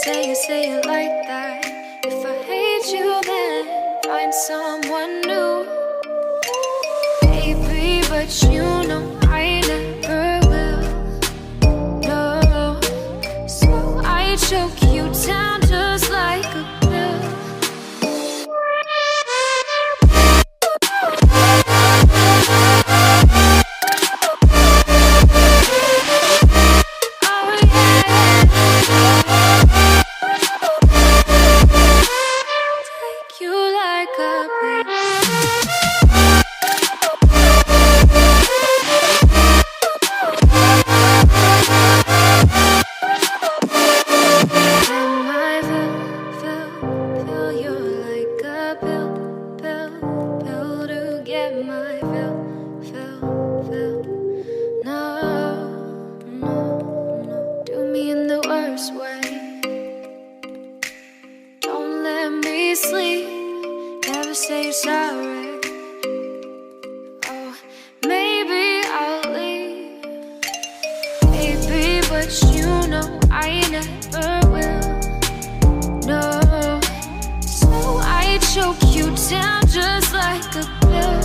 say it like that. If I hate you, then find someone new. Baby, but you know I never will. No, so I choke you down just like a pill. Sleep, never say sorry. Oh, maybe I'll leave, baby, but you know I never will. No, so I choke you down just like a pill.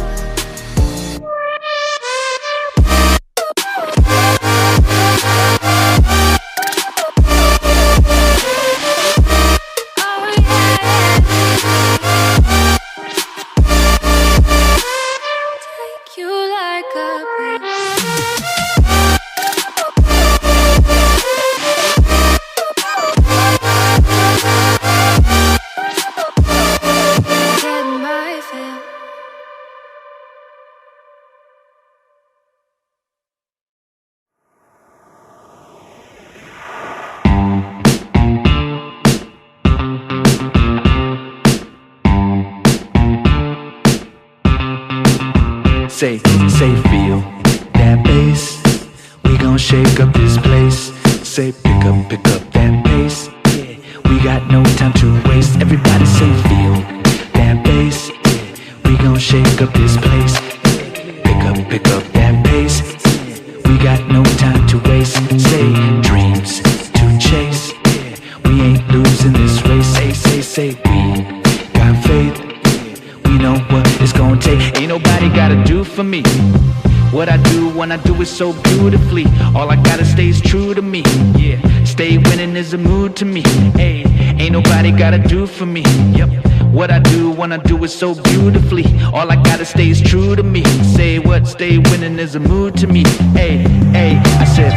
Say, feel that bass. We gon' shake up this place. Say, pick up that pace. Yeah, we got no time to waste. Everybody say, feel that bass. Yeah, we gon' shake up this place. Pick up that pace. Yeah, we got no time to waste. Say, dreams to chase. Yeah, we ain't losing this race. Say, we got faith. We know what it's gonna take. Ain't nobody gotta do for me what I do when I do it so beautifully. All I gotta stay is true to me. Yeah, stay winning is a mood to me. Hey, ain't nobody gotta do for me. Yep, what I do when I do it so beautifully. All I gotta stay is true to me. Say what? Stay winning is a mood to me. Hey, I said